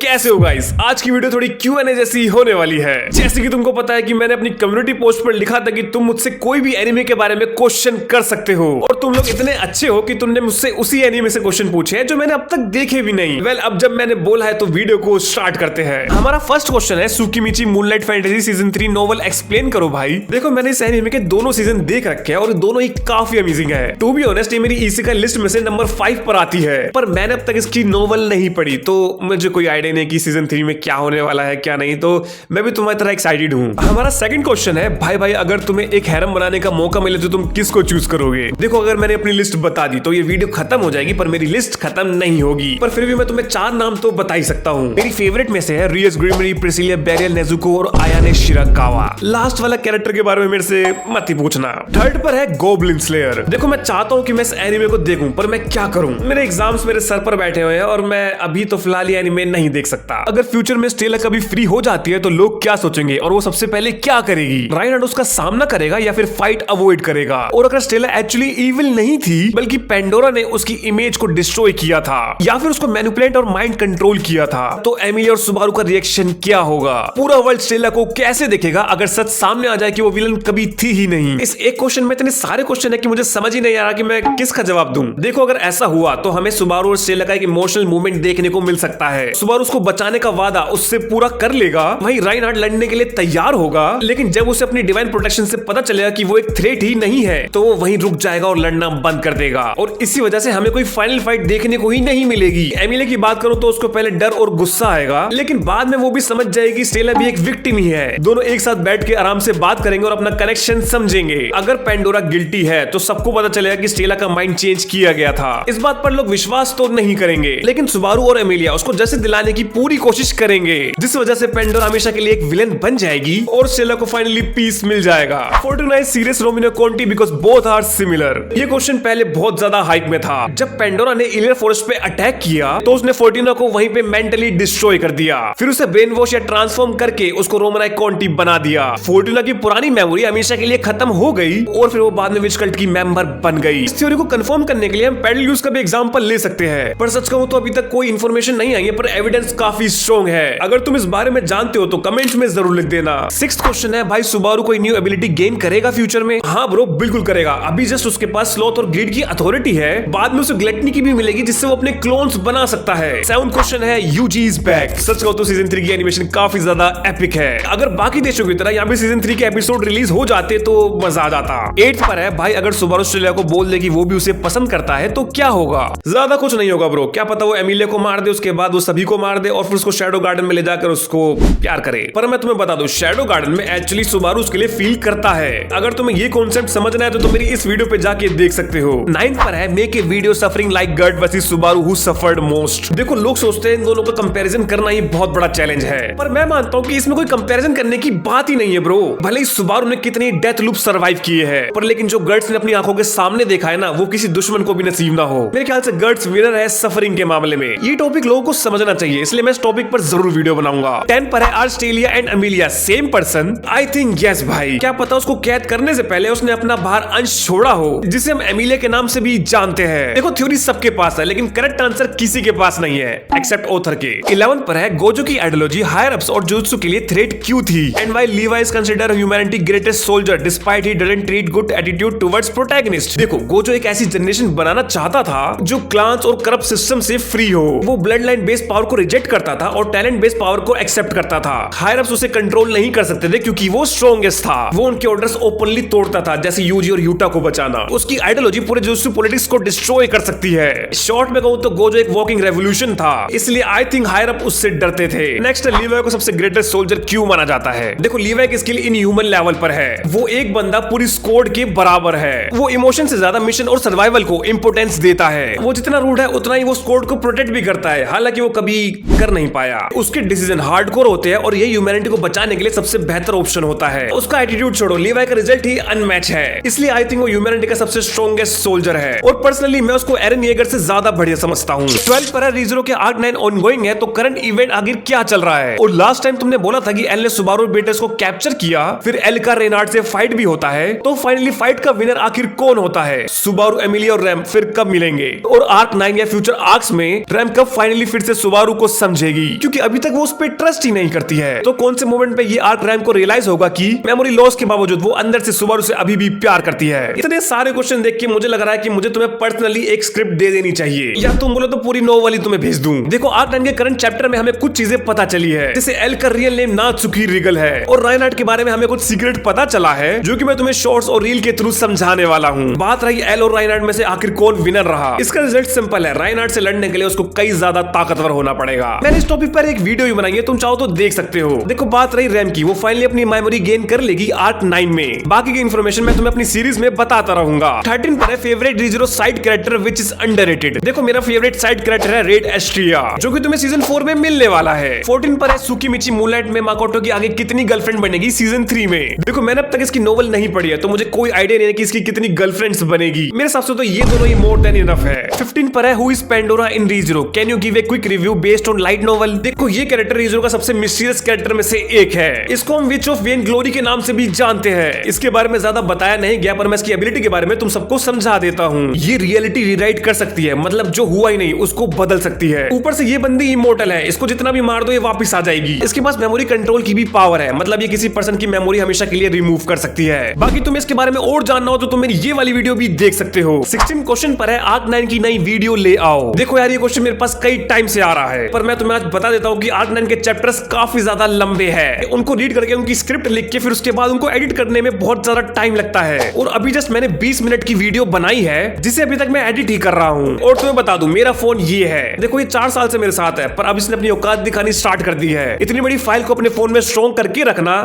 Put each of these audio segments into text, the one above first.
कैसे हो गाइस? आज की वीडियो थोड़ी Q&A जैसी होने वाली है। जैसे कि तुमको पता है कि मैंने अपनी कम्युनिटी पोस्ट पर लिखा था कि तुम मुझसे कोई भी एनिमे के बारे में क्वेश्चन कर सकते हो, और तुम लोग इतने अच्छे हो कि तुमने मुझसे उसी एनिमे से क्वेश्चन पूछे हैं जो मैंने अब तक देखे भी नहीं। वेल, अब जब मैंने बोला है तो वीडियो को स्टार्ट करते हैं। हमारा फर्स्ट क्वेश्चन है, Tsukimichi Moonlight Fantasy season 3 novel explain करो भाई। देखो, मैंने इस एनिमे के दोनों सीजन देख रखे हैं और दोनों ही काफी अमेजिंग है। टू बी ऑनेस्ट, ये मेरी इसेकाई लिस्ट में से नंबर 5 पर आती है, पर मैंने अब तक इसकी नॉवल नहीं पढ़ी, तो मुझे कोई आइडिया नहीं कि सीजन 3 में क्या होने वाला है क्या नहीं। तो मैं भी तुम्हारी तरह एक्साइटेड हूँ। हमारा सेकंड क्वेश्चन है, भाई अगर तुम्हें एक हैरम बनाने का मौका मिले तो तुम किसको चूज करोगे? देखो, अगर मैंने अपनी लिस्ट बता दी तो ये वीडियो खत्म हो जाएगी, पर मेरी लिस्ट खत्म नहीं होगी। पर फिर भी मैं तुम्हें 4 नाम तो बता ही सकता हूँ। मेरी फेवरेट में से है रियस ग्रिमरी, प्रिसिलिया बेरियल, नेजुको और आयाने शिराकावा। लास्ट वाला कैरेक्टर के बारे में मेरे से मत ही पूछना। थर्ड पर है गोब्लिन स्लेयर। देखो, मैं चाहता हूँ कि मैं इस एनिमे को देखूं, पर मैं क्या करूं? मेरे एग्जाम्स मेरे सर पर बैठे हुए हैं और मैं अभी तो फिलहाल ये एनिमे नहीं देख सकता। अगर फ्यूचर में स्टेला कभी फ्री हो जाती है तो लोग क्या सोचेंगे और वो सबसे पहले क्या करेगी? राइनहार्ड उसका सामना करेगा या फिर फाइट अवॉइड करेगा? और अगर स्टेला एक्चुअली इविल नहीं थी बल्कि पेंडोरा ने उसकी इमेज को डिस्ट्रॉय किया था या फिर उसको मैनिपुलेट और माइंड कंट्रोल किया था, तो एमिली और सुबारू का रिएक्शन क्या होगा? पूरा वर्ल्ड स्टेला को कैसे देखेगा अगर सच सामने आ जाए कि वो विलन कभी थी ही नहीं? इस एक क्वेश्चन में इतने सारे क्वेश्चन है कि मुझे समझ ही नहीं आ रहा कि मैं किसका जवाब दूं। देखो, अगर ऐसा हुआ तो हमें सुबारू और स्टेला का एक इमोशनल मूवमेंट देखने को मिल सकता है। सुबारू उसको बचाने का वादा उससे पूरा कर लेगा, वहीं राइनहार्ड लड़ने के लिए तैयार होगा, लेकिन जब उसे अपनी डिवाइन प्रोटेक्शन से पता चलेगा कि वो एक थ्रेट ही नहीं है तो वो वहीं रुक जाएगा और लड़ना बंद कर देगा, और इसी वजह से हमें कोई फाइनल फाइट देखने को ही नहीं मिलेगी। एमिली की बात करूं तो उसको पहले डर और गुस्सा आएगा, लेकिन बाद में वो भी समझ जाएगी स्टेला भी एक विक्टिम ही है। दोनों एक साथ बैठ के आराम से बात करेंगे और अपना कनेक्शन समझेंगे। अगर पेंडोरा गिल्टी है तो सबको पता चलेगा कि स्टेला का माइंड चेंज किया गया था। इस बात पर लोग विश्वास तो नहीं करेंगे, लेकिन सुबारू और एमिलिया उसको जैसे दिलाने की पूरी कोशिश करेंगे, जिस वजह से पेंडोरा हमेशा के लिए एक विलेन बन जाएगी और स्टेला को फाइनली पीस मिल जाएगा। Fortuna is Sirius Romanee Conti because both are similar. ये क्वेश्चन पहले बहुत ज्यादा हाइप में था। जब पेंडोरा ने इलियर फॉरेस्ट पे अटैक किया तो उसने फोर्टिना को वहीं पे मेंटली डिस्ट्रॉय कर दिया, फिर उसे ब्रेन वॉश या ट्रांसफॉर्म करके उसको रोमनाई कॉन्टी बना दिया। फोर्टिना की पुरानी मेमोरी हमेशा के लिए खत्म हो गई और फिर वो बाद में विच कल्ट की मेंबर बन गई। इस थ्योरी को कंफर्म करने के लिए हम पेडलयूज का भी एग्जांपल ले सकते हैं, पर सच कहूं तो अभी तक कोई इन्फॉर्मेशन नहीं आई है, पर एविडेंस काफी स्ट्रॉन्ग है। अगर तुम इस बारे में जानते हो तो कमेंट्स में जरूर लिख देना। सिक्स्थ क्वेश्चन है, भाई सुबारू कोई न्यू एबिलिटी गेन करेगा फ्यूचर में? हाँ ब्रो, बिल्कुल करेगा। अभी जस्ट उसके पास स्लॉथ और ग्रीड की अथॉरिटी है, बाद में उसे ग्लटनी की भी मिलेगी जिससे वो अपने क्लोन्स बना सकता है। सेवंथ क्वेश्चन है, यूजी इज बैक। सच कहूं तो सीजन 3 की एनिमेशन काफी ज्यादा एपिक है। अगर बाकी देशों की तरह यहाँ भी सीजन 3 के एपिसोड रिलीज हो जाते तो मजा आ जाता। 8th पर है, भाई अगर सुबारू स्टेला को बोल दे कि वो भी उसे पसंद करता है तो क्या होगा? ज्यादा कुछ नहीं होगा ब्रो, क्या पता वो एमिलिया को मार दे, उसके बाद वो सभी को मार दे और फिर उसको शैडो गार्डन में ले जाकर उसको प्यार करे। पर मैं तुम्हें बता दूं, शैडो गार्डन में एक्चुअली सुबारू उसके लिए फील करता है। अगर तुम्हें ये कॉन्सेप्ट समझना है तो तुम मेरी इस वीडियो पे जाके देख सकते हो। 9th पर है, make a video suffering like girt versus Subaru who suffered most. देखो, लोग सोचते हैं इन दोनों का कंपैरिजन करना ही बहुत बड़ा चैलेंज है, पर मैं मानता हूं कि इसमें कोई कंपैरिजन करने की बात ही नहीं है ब्रो। भले ही सुबारू ने कितनी डेथ लूप सर्वाइव किए हैं, पर लेकिन जो गर्ट्स ने अपनी आंखों के सामने देखा है ना, वो किसी दुश्मन को भी नसीब ना हो। मेरे ख्याल से गर्ट्स विनर है सफरिंग के मामले में। ये टॉपिक लोगों को समझना चाहिए, इसलिए मैं इस टॉपिक पर जरूर वीडियो बनाऊंगा। 10 पर है, are Satella and Emilia same person? I think yes भाई। क्या पता उसको कैद करने से पहले उसने अपना बाहर अंश छोड़ा हो, जिसे हम एमिलिया के नाम से भी जानते हैं। देखो, थ्योरी सबके पास है, लेकिन करेक्ट आंसर किसी के पास नहीं है एक्सेप्ट ऑथर के। 11th पर है, गोजो की आइडियोलॉजी हायर अप्स और जुजुत्सु के लिए थ्रेट क्यों थी? And why लीवाई is considered humanity greatest soldier despite he doesn't treat good attitude towards protagonist. देखो, गोजो एक ऐसी जनरेशन बनाना चाहता था जो क्लान्स और करप्ट सिस्टम से फ्री हो। वो ब्लड लाइन बेस्ड पावर को रिजेक्ट करता था और टैलेंट बेस्ड पावर को एक्सेप्ट करता था। हायर अप्स उसे कंट्रोल नहीं कर सकते थे क्योंकि वो स्ट्रॉन्गेस्ट था। वो उनके ऑर्डर्स ओपनली तोड़ता था, जैसे यूजी और यूटा को बचाना। उसकी आइडियोलॉजी पूरे जुजुत्सु पॉलिटिक्स को डिस्ट्रॉय कर सकती है। शॉर्ट में कहूं तो गोजो एक वॉकिंग रेवोल्यूशन था, इसलिए आई थिंक हायर अप उससे डरते थे। नेक्स्ट, लीवाई को सबसे ग्रेटेस्ट सोल्जर क्यों माना जाता है? देखो, लीवाई की स्किल इन ह्यूमन लेवल पर है। वो एक बंदा पूरी स्क्वाड के बराबर है। वो इमोशन से ज्यादा मिशन और सर्वाइवल को इंपोर्टेंस देता है। वो जितना रूड है उतना ही वो स्क्वाड को प्रोटेक्ट भी करता है, हालांकि वो कभी कर नहीं पाया। उसके डिसीजन हार्डकोर होते हैं और ये ह्यूमैनिटी को बचाने के लिए सबसे बेहतर ऑप्शन होता है। उसका एटीट्यूड छोड़ो, लीवाई का रिजल्ट ही अनमैच है, इसलिए आई थिंक वो ह्यूमैनिटी का सबसे स्ट्रॉन्गेस्ट सोल्जर है। और पर्सनली मैं उसको एरन येगर से ज्यादा बढ़िया समझता हूँ। 12 पर है, रीजरो के आर्क 9 ऑनगोइंग है, तो करंट इवेंट आखिर क्या चल रहा है? और लास्ट टाइम तुमने बोला था कि एल ने सुबारू बेटर्स को कैप्चर किया, फिर एल का रेनार्ड से फाइट भी होता है, तो फाइनली फाइट का विनर आखिर कौन होता है? सुबारू, एमिलिया और रैम फिर कब मिलेंगे? और आर्क 9 या फ्यूचर आर्क्स में रैम कब फाइनली फिर से सुबारू को समझेगी, क्योंकि अभी तक वो उस पर ट्रस्ट ही नहीं करती है। तो कौन से मोमेंट पे ये आर्क रैम को रियलाइज होगा कि मेमोरी लॉस के बावजूद वो अंदर से सुबारू से अभी भी प्यार करती है। इतने सारे क्वेश्चन देख के मुझे लग रहा है कि मुझे तुम्हें पर्सनली एक स्क्रिप्ट दे देनी चाहिए, या तुम बोलो तो पूरी नोवेल ही तुम्हें भेज दूं। देखो आर्क 9 के करंट चैप्टर में हमें कुछ चीजें पता चली है, जैसे एल का रियल नेम नात्सुकी रिगल है, और राइनहार्ड के बारे में हमें कुछ सीक्रेट पता चला है जो कि मैं तुम्हें शॉर्ट्स और रील के थ्रू समझाने वाला हूँ। बात रही एल और राइनहार्ड में से आखिर कौन विनर रहा, इसका रिजल्ट सिंपल है, राइनहार्ड से लड़ने के लिए उसको कई ज्यादा ताकतवर होना पड़ेगा। मैंने इस टॉपिक पर एक वीडियो भी बनाई है, तुम चाहो तो देख सकते हो। देखो बात रही रैम की, वो फाइनली अपनी मेमोरी गेन कर लेगी आर्क 9 में। बाकी की इन्फॉर्मेशन मैं तुम्हें अपनी सीरीज में बताता रहूंगा। 13 पर है favourite Rezero side character which is underrated. देखो मेरा फेवरेट साइड कैरेक्टर है रेड एस्ट्रिया, जो कि तुम्हें सीजन 4 में मिलने वाला है। 14 पर है सुकीमिची मूनलाइट में माकोटो की आगे कितनी गर्लफ्रेंड बनेगी सीजन 3 में। देखो मैंने अब तक इसकी नोवेल नहीं पढ़ी है, तो मुझे कोई आइडिया नहीं है कि इसकी कितनी गर्लफ्रेंड्स बनेगी। मेरे हिसाब से तो ये दोनों ही मोर देन इनफ है। 15 पर है who is Pandora in Rezero, can you give a quick review based on light novel. देखो ये कैरेक्टर रीजरो का सबसे मिस्टीरियस कैरेक्टर में से एक है। इसको हम विच ऑफ वेन ग्लोरी के नाम से भी जानते हैं। इसके बारे में ज्यादा बताया नहीं गया, पर मैं इसकी एबिलिटी के बारे में तुम सबको समझा देता हूँ। ये रियलिटी रीराइट कर सकती है, मतलब जो हुआ ही नहीं उसको बदल सकती है। ऊपर से ये बंदी इमोर्टल है, इसको जितना भी मार दो ये वापस आ जाएगी। इसके पास मेमोरी कंट्रोल की भी पावर है, मतलब ये किसी पर्सन की मेमोरी हमेशा के लिए रिमूव कर सकती है। बाकी तुम्हें इसके बारे में और जानना हो तो तुम मेरी ये वाली वीडियो भी देख सकते हो। 16 क्वेश्चन पर है आर्क 9 की नई वीडियो ले आओ। देखो यार ये क्वेश्चन मेरे पास कई टाइम से आ रहा है, पर मैं तुम्हें आज बता देता हूँ कि आर्क 9 के चैप्टर्स काफी ज्यादा लंबे हैं। उनको रीड करके उनकी स्क्रिप्ट लिख के फिर उसके बाद उनको एडिट करने में बहुत ज्यादा टाइम लगता है। और अभी जस्ट मैंने 20 मिनट की वीडियो बनाई है, जिसे अभी तक मैं एडिट ही कर रहा हूँ। और तुम्हें बता दूं मेरा फोन ये है। देखो ये 4 साल से मेरे साथ है, पर अब इसने अपनी औकात दिखानी स्टार्ट कर दी है। इतनी बड़ी फाइल को अपने फोन में स्ट्रॉन्ग करके रखना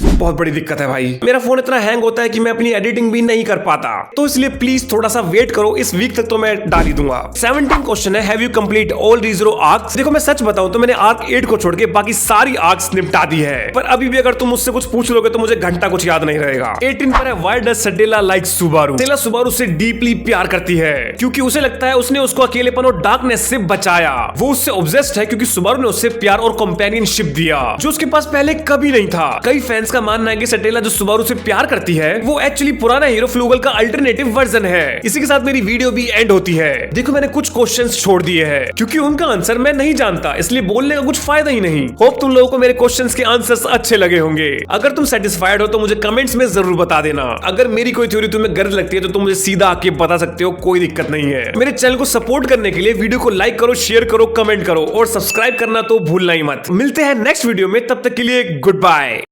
बहुत बड़ी दिक्कत है भाई। मेरा फोन इतना हैंग होता है कि मैं अपनी एडिटिंग भी नहीं कर पाता, तो इसलिए प्लीज थोड़ा सा वेट करो, इस वीक तक तो मैं डाल ही दूंगा। 17 क्वेश्चन है have you complete all Rezero arcs. देखो मैं सच बताऊं तो मैंने आर्क 8 को छोड़ के बाकी सारी आर्क्स निपटा दी है, पर अभी भी अगर तुम मुझसे कुछ पूछ लोगे तो मुझे घंटा कुछ याद नहीं रहेगा। 18 पर है why does Satella like Subaru. Satella Subaru से डीपली प्यार करती है, क्योंकि उसे लगता है उसने उसको अकेलेपन और डार्कनेस से बचाया। वो उससे ऑब्सेस्ड है क्योंकि सुबारू ने उससे प्यार और कंपेनियनशिप दिया, जो उसके पास पहले कभी नहीं था। कई फैंस का मानना है कि सडेला जो सुबारू से प्यार करती है वो एक्चुअली पुराना हीरो फ्लूगल का अल्टरनेटिव वर्जन है। इसी के साथ मेरी वीडियो भी एंड होती है। देखो मैंने कुछ क्वेश्चंस छोड़ दिए हैं क्योंकि उनका आंसर मैं नहीं जानता, इसलिए बोलने का कुछ फायदा ही नहीं। होप तुम लोगों को मेरे क्वेश्चंस के आंसर्स अच्छे लगे होंगे। अगर तुम सेटिस्फाइड हो तो मुझे कमेंट्स में जरूर बता देना। अगर मेरी कोई थ्योरी तुम्हें गलत लगती है तो तुम मुझे सीधा आके बता सकते हो, कोई दिक्कत नहीं है। मेरे चैनल को सपोर्ट करने के लिए वीडियो को लाइक करो, शेयर करो, कमेंट करो और सब्सक्राइब करना तो भूलना ही मत। मिलते हैं नेक्स्ट वीडियो में, तब तक के लिए गुड बाय।